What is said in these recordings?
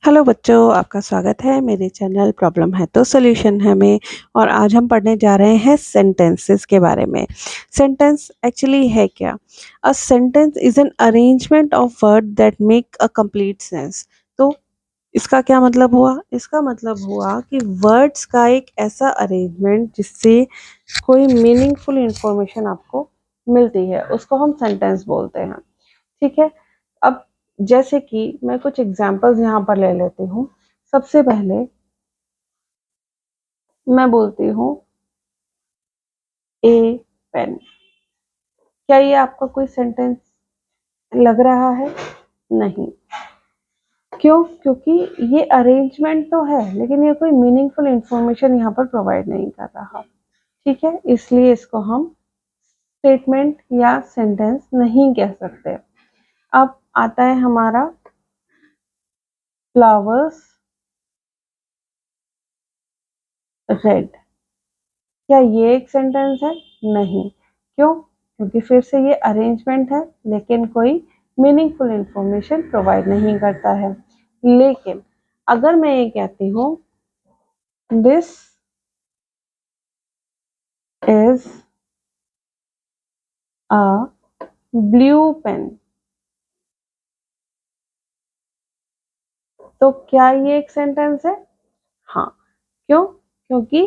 Hello बच्चों, आपका स्वागत है मेरे चैनल प्रॉब्लम है तो सॉल्यूशन है में। और आज हम पढ़ने जा रहे हैं सेंटेंसेस के बारे में। सेंटेंस एक्चुअली है क्या? A sentence is an arrangement of word that make a complete sense. तो इसका क्या मतलब हुआ? इसका मतलब हुआ कि वर्ड्स का एक ऐसा अरेंजमेंट जिससे कोई मीनिंगफुल इंफॉर्मेशन आपको मिलती है, उसको हम सेंटेंस बोलते हैं। ठीक है। अब जैसे कि मैं कुछ एग्जांपल्स यहाँ पर ले लेती हूँ। सबसे पहले मैं बोलती हूँ ए पेन। क्या ये आपका कोई सेंटेंस लग रहा है? नहीं। क्यों? क्योंकि ये अरेंजमेंट तो है लेकिन ये कोई मीनिंगफुल इंफॉर्मेशन यहाँ पर प्रोवाइड नहीं कर रहा। ठीक है, इसलिए इसको हम स्टेटमेंट या सेंटेंस नहीं कह सकते। अब आता है हमारा फ्लावर्स रेड। क्या ये एक सेंटेंस है? नहीं। क्यों? क्योंकि फिर से ये अरेंजमेंट है लेकिन कोई मीनिंगफुल इंफॉर्मेशन प्रोवाइड नहीं करता है। लेकिन अगर मैं ये कहती हूँ this is a blue pen, तो क्या ये एक सेंटेंस है? हाँ। क्यों? क्योंकि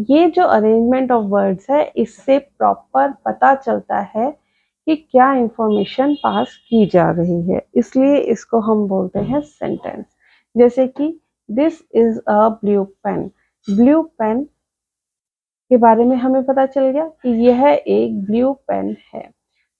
ये जो अरेंजमेंट ऑफ वर्ड्स है इससे प्रॉपर पता चलता है कि क्या इंफॉर्मेशन पास की जा रही है, इसलिए इसको हम बोलते हैं सेंटेंस। जैसे कि this is a blue pen. Blue pen के बारे में हमें पता चल गया कि यह एक ब्लू पेन है।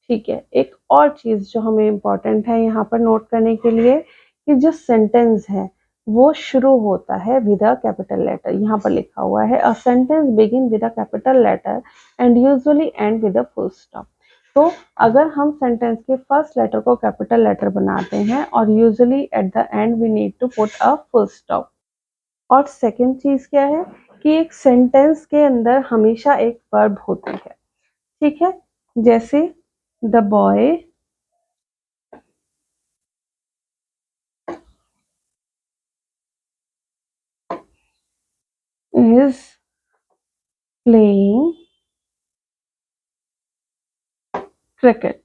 ठीक है। एक और चीज जो हमें इम्पोर्टेंट है यहाँ पर नोट करने के लिए कि जो सेंटेंस है वो शुरू होता है विद अ कैपिटल लेटर। यहाँ पर लिखा हुआ है a sentence begin with a capital letter and usually end with a full stop. तो अगर हम सेंटेंस के फर्स्ट लेटर को कैपिटल लेटर बनाते हैं और usually at the end we need to put a full stop. और सेकंड चीज क्या है कि एक सेंटेंस के अंदर हमेशा एक वर्ब होती है। ठीक है। जैसे the boy is playing cricket।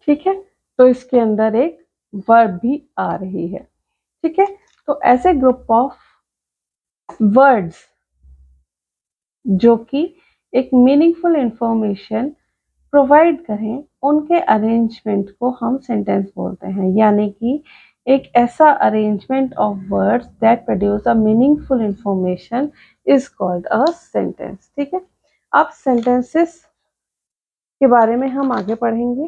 ठीक है। तो इसके अंदर एक वर्ब भी आ रही है। ठीक है। तो ऐसे ग्रुप ऑफ वर्ड्स जो कि एक मीनिंगफुल इंफॉर्मेशन प्रोवाइड करें उनके अरेंजमेंट को हम सेंटेंस बोलते हैं। यानी कि एक ऐसा arrangement of words that produce a meaningful information is called a sentence. ठीक है। अब सेंटेंसेस के बारे में हम आगे पढ़ेंगे।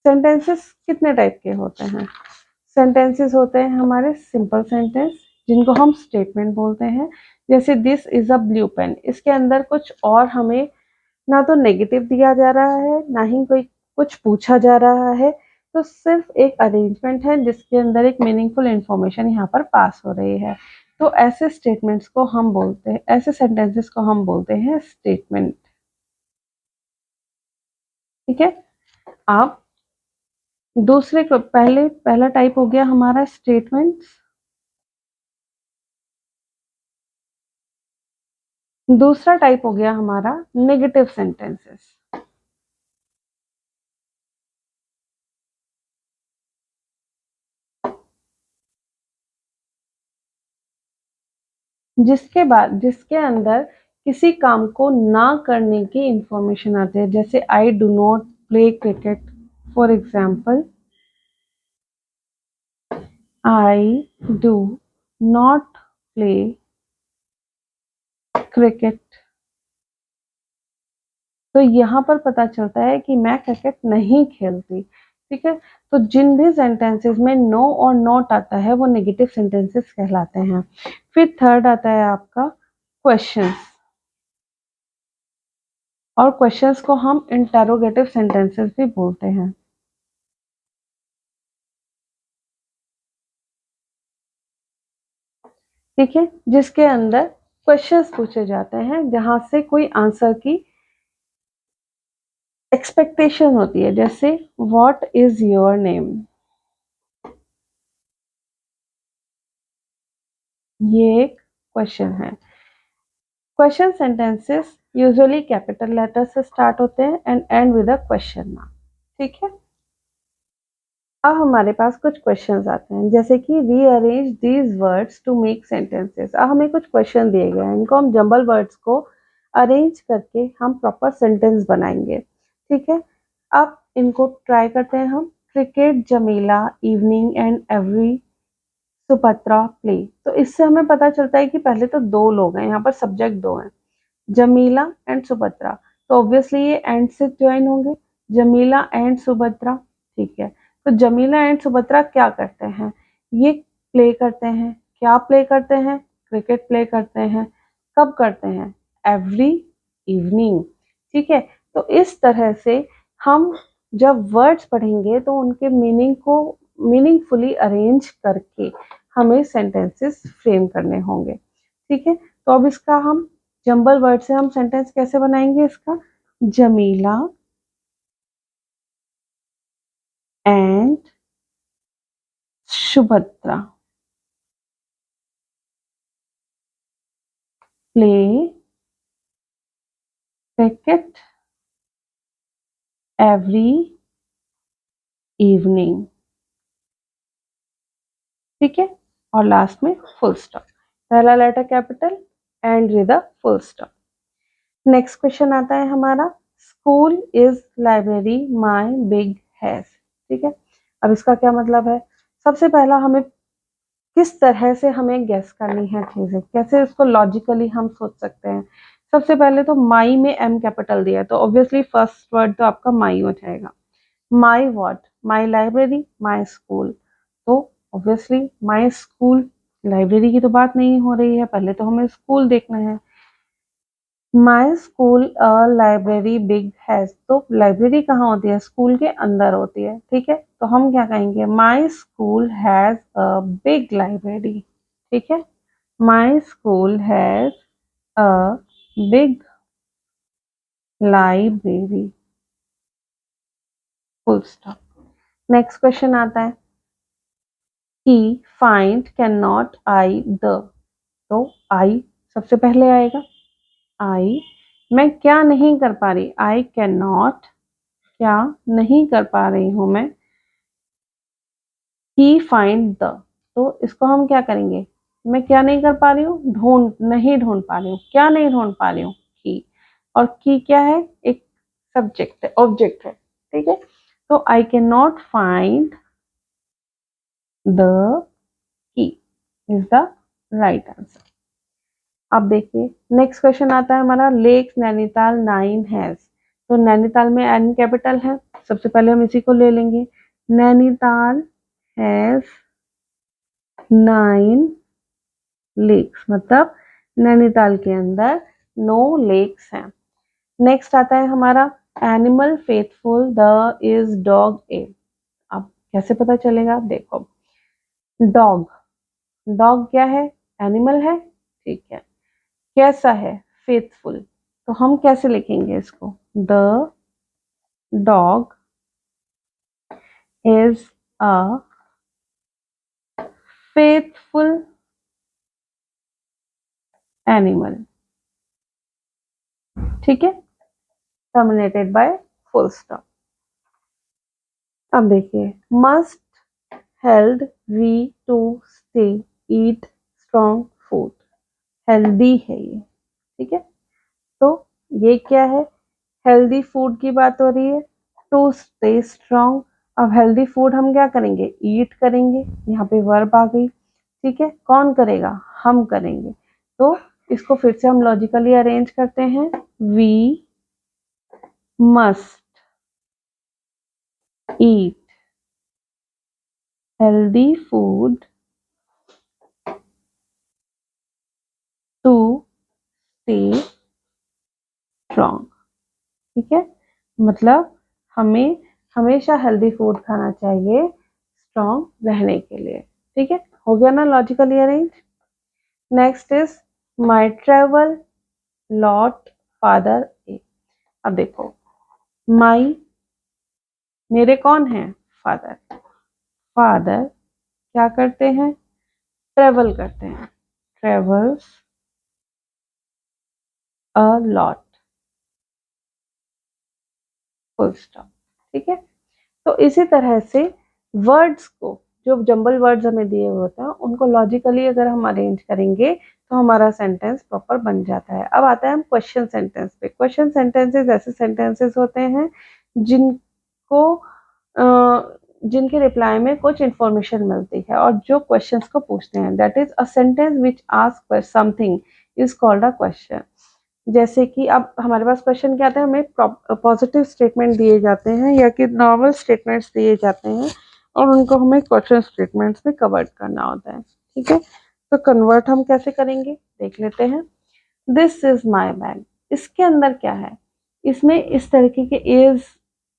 सेंटेंसेस कितने टाइप के होते हैं? सेंटेंसेस होते हैं हमारे सिंपल सेंटेंस जिनको हम स्टेटमेंट बोलते हैं। जैसे this is a blue pen, इसके अंदर कुछ और हमें ना तो नेगेटिव दिया जा रहा है ना ही कोई कुछ पूछा जा रहा है, तो सिर्फ एक अरेंजमेंट है जिसके अंदर एक मीनिंगफुल इंफॉर्मेशन यहाँ पर पास हो रही है। तो ऐसे स्टेटमेंट्स को हम बोलते हैं, ऐसे सेंटेंसेस को हम बोलते हैं स्टेटमेंट। ठीक है। आप दूसरे को पहला टाइप हो गया हमारा स्टेटमेंट्स। दूसरा टाइप हो गया हमारा नेगेटिव सेंटेंसेस। जिसके अंदर किसी काम को ना करने की इंफॉर्मेशन आती है। जैसे I do not play cricket. For example, I do not play cricket. तो यहाँ पर पता चलता है कि मैं क्रिकेट नहीं खेलती। ठीक है। तो जिन भी सेंटेंसेस में नो और नॉट आता है वो नेगेटिव सेंटेंसेस कहलाते हैं। फिर थर्ड आता है आपका क्वेश्चंस। और क्वेश्चंस को हम इंटेरोगेटिव सेंटेंसेस भी बोलते हैं। ठीक है। जिसके अंदर क्वेश्चंस पूछे जाते हैं जहां से कोई आंसर की एक्सपेक्टेशन होती है, जैसे व्हाट इज योर नेम, ये एक क्वेश्चन है। Question sentences usually capital letter से स्टार्ट होते हैं and end with a question mark, ठीक है। अब हमारे पास कुछ क्वेश्चंस आते हैं, जैसे कि rearrange these words to make sentences. अब हमें कुछ क्वेश्चन दिए गए हैं, इनको हम जंबल वर्ड्स को अरेंज करके हम प्रॉपर सेंटेंस बनाएंगे, ठीक है। अब इनको ट्राई करते हैं हम। Cricket, Jamila, evening and every, Supatra, play. तो इससे हमें पता चलता है कि पहले तो दो लोग हैं, यहाँ पर सब्जेक्ट दो हैं, जमीला एंड सुभद्रा। तो ऑब्वियसली ये एंड से ज्वाइन होंगे, जमीला एंड सुभद्रा, ठीक है। तो जमीला एंड सुभद्रा क्या करते हैं, ये प्ले करते हैं। क्या प्ले करते हैं, क्रिकेट प्ले करते हैं। कब करते हैं, एवरी इवनिंग, ठीक है। तो इस तरह से हम जब वर्ड्स पढ़ेंगे तो उनके मीनिंग को मीनिंगफुली अरेंज करके हमें सेंटेंसेस फ्रेम करने होंगे, ठीक है। तो अब इसका हम जंबल वर्ड से हम सेंटेंस कैसे बनाएंगे इसका, Jamila and Subhadra play cricket every evening, ठीक है। और लास्ट में फुल स्टॉप, पहला letter capital, end with a full stop. Next question आता है हमारा, school is library my big has, ठीक है। अब इसका क्या मतलब है, सबसे पहला हमें किस तरह से हमें गेस करनी है चीजें, कैसे इसको लॉजिकली हम सोच सकते हैं। सबसे पहले तो माई में एम कैपिटल दिया है, तो ऑब्वियसली फर्स्ट वर्ड तो आपका माई हो जाएगा। माई what, my library, my school. तो ऑब्वियसली माई स्कूल, लाइब्रेरी की तो बात नहीं हो रही है, पहले तो हमें स्कूल देखना है। My school a library big has, तो लाइब्रेरी कहाँ होती है, स्कूल के अंदर होती है, ठीक है। तो हम क्या कहेंगे, my school has a big library, ठीक है। My school has a big library, full stop. Next question आता है, he find can not I the, तो आई सबसे पहले आएगा। आई, मैं क्या नहीं कर पा रही, आई कैन नॉट, क्या नहीं कर पा रही हूं मैं। ही फाइंड द, तो इसको हम क्या करेंगे, मैं क्या नहीं कर पा रही हूँ, नहीं ढूंढ पा रही हूँ, क्या नहीं ढूंढ पा रही हूँ, की। और की क्या है, एक सब्जेक्ट है, ऑब्जेक्ट है, ठीक है। तो I can not find the key is the right answer. अब देखिए नेक्स्ट क्वेश्चन आता है हमारा, लेक्स नैनीताल 9 हैज। तो नैनीताल में एन कैपिटल है, सबसे पहले हम इसी को ले लेंगे। नैनीताल हैज 9 लेक्स, मतलब नैनीताल के अंदर 9 लेक्स हैं। नेक्स्ट आता है हमारा, animal faithful the is dog a. अब कैसे पता चलेगा, देखो डॉग, डॉग क्या है, एनिमल है, ठीक है। कैसा है, फेथफुल, तो हम कैसे लिखेंगे इसको, the dog is a faithful animal, ठीक है, टर्मिनेटेड बाय फुल स्टॉप। अब देखिए, must held we to stay eat strong food, healthy है ये, ठीक है। तो ये क्या है, हेल्दी फूड की बात हो रही है, टू स्टे स्ट्रॉन्ग। अब हेल्दी फूड हम क्या करेंगे, ईट करेंगे, यहाँ पे वर्ब आ गई, ठीक है। कौन करेगा, हम करेंगे। तो इसको फिर से हम लॉजिकली अरेंज करते हैं, we must eat healthy food to stay strong, ठीक है। मतलब हमें हमेशा हेल्दी फूड खाना चाहिए स्ट्रॉन्ग रहने के लिए, ठीक है। हो गया ना logically arrange. Next is my travel lot father a. अब देखो माई, मेरे कौन है? फादर। फादर क्या करते हैं? ट्रेवल करते हैं, travels a lot, full stop. ठीक है, तो इसी तरह से वर्ड्स को, जो जंबल वर्ड्स हमें दिए हुए होते हैं, उनको लॉजिकली अगर हम अरेंज करेंगे तो हमारा सेंटेंस प्रॉपर बन जाता है। अब आता है हम क्वेश्चन सेंटेंस पे। क्वेश्चन सेंटेंसेस ऐसे सेंटेंसेस होते हैं जिनको जिनके रिप्लाई में कुछ इंफॉर्मेशन मिलती है और जो क्वेश्चंस को पूछते हैं, that is a sentence which ask something is called a question. जैसे कि अब हमारे पास क्वेश्चन क्या आता है, हमें पॉजिटिव स्टेटमेंट दिए जाते हैं या कि नॉर्मल स्टेटमेंट्स दिए जाते हैं और उनको हमें क्वेश्चन स्टेटमेंट्स में कन्वर्ट करना होता है। ठीक है, तो कन्वर्ट हम कैसे करेंगे देख लेते हैं। दिस इज माई बैग, इसके अंदर क्या है? इसमें इस तरीके के इज,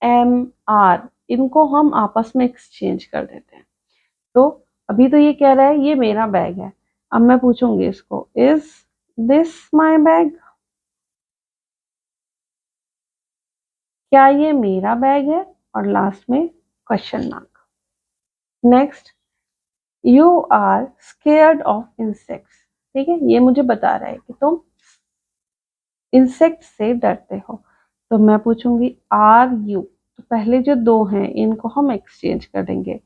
एम, आर, इनको हम आपस में एक्सचेंज कर देते हैं। तो अभी तो ये कह रहा है ये मेरा बैग है, अब मैं पूछूंगी इसको, इज दिस माई बैग? क्या ये मेरा बैग है? और लास्ट में question mark. Next, you are scared of insects. ठीक है, ये मुझे बता रहा है कि तुम इंसेक्ट से डरते हो। तो मैं पूछूंगी आर यू, तो पहले जो दो हैं इनको हम एक्सचेंज कर देंगे।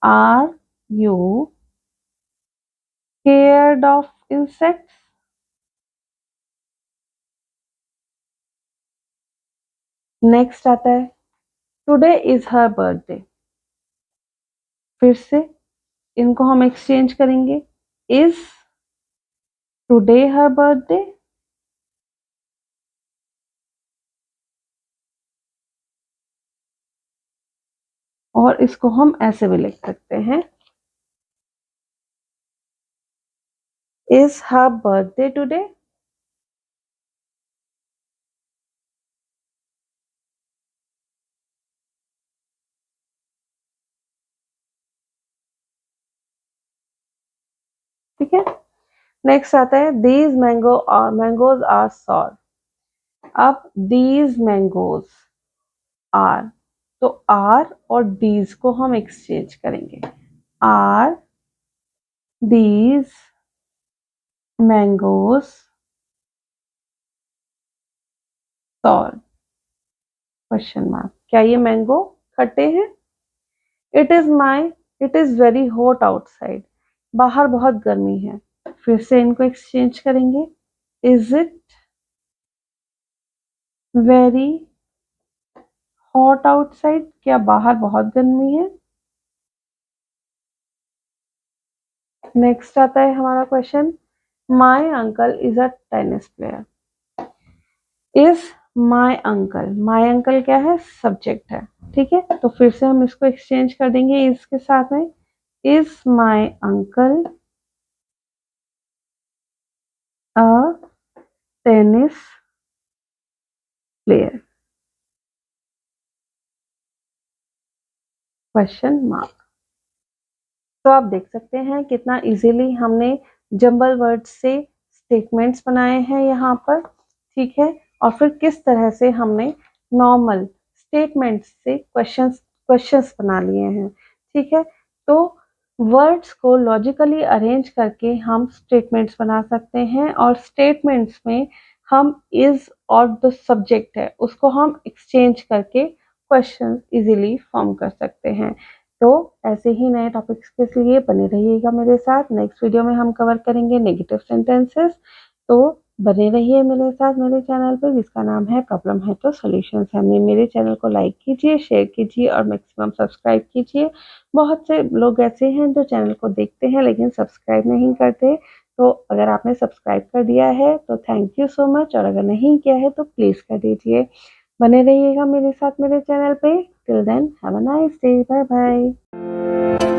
Are you scared of insects? Next आता है टुडे इज हर बर्थडे, फिर से इनको हम एक्सचेंज करेंगे। Is today her birthday? और इसको हम ऐसे भी लिख सकते हैं, इज हर बर्थडे टुडे? ठीक है, नेक्स्ट आता है दीज मैंगोज आर सॉर। अब दीज मैंगोज आर, तो आर और दीज को हम एक्सचेंज करेंगे। Are these mangoes sour? Question mark. क्या ये मैंगो खट्टे हैं? It is my, it is very hot outside, बाहर बहुत गर्मी है। फिर से इनको एक्सचेंज करेंगे। Is it very hot outside? क्या बाहर बहुत गर्मी है? नेक्स्ट आता है हमारा question, my uncle is a tennis player. Is my uncle क्या है? सब्जेक्ट है। ठीक है, तो फिर से हम इसको एक्सचेंज कर देंगे इसके साथ में। Is my uncle a tennis player? Question mark. तो आप देख सकते हैं कितना इजीली हमने जंबल वर्ड से स्टेटमेंट्स बनाए हैं यहाँ पर। ठीक है, और फिर किस तरह से हमने नॉर्मल स्टेटमेंट्स से क्वेश्चंस बना लिए हैं। ठीक है, तो वर्ड्स को लॉजिकली अरेंज करके हम स्टेटमेंट्स बना सकते हैं और स्टेटमेंट्स में हम इज और जो सब्जेक्ट है उसको हम एक्सचेंज करके क्वेश्चन इजीली फॉर्म कर सकते हैं। तो ऐसे ही नए टॉपिक्स के लिए बने रहिएगा मेरे साथ। नेक्स्ट वीडियो में हम कवर करेंगे नेगेटिव सेंटेंसेस। तो बने रहिए मेरे साथ मेरे चैनल पे जिसका नाम है प्रॉब्लम है तो सॉल्यूशंस है। मेरे चैनल को लाइक कीजिए, शेयर कीजिए और मैक्सिमम सब्सक्राइब कीजिए। बहुत से लोग ऐसे हैं जो चैनल को देखते हैं लेकिन सब्सक्राइब नहीं करते। तो अगर आपने सब्सक्राइब कर दिया है तो थैंक यू सो मच, और अगर नहीं किया है तो प्लीज़ कर दीजिए। बने रहिएगा मेरे साथ मेरे चैनल पे। Till then have a nice day, bye bye.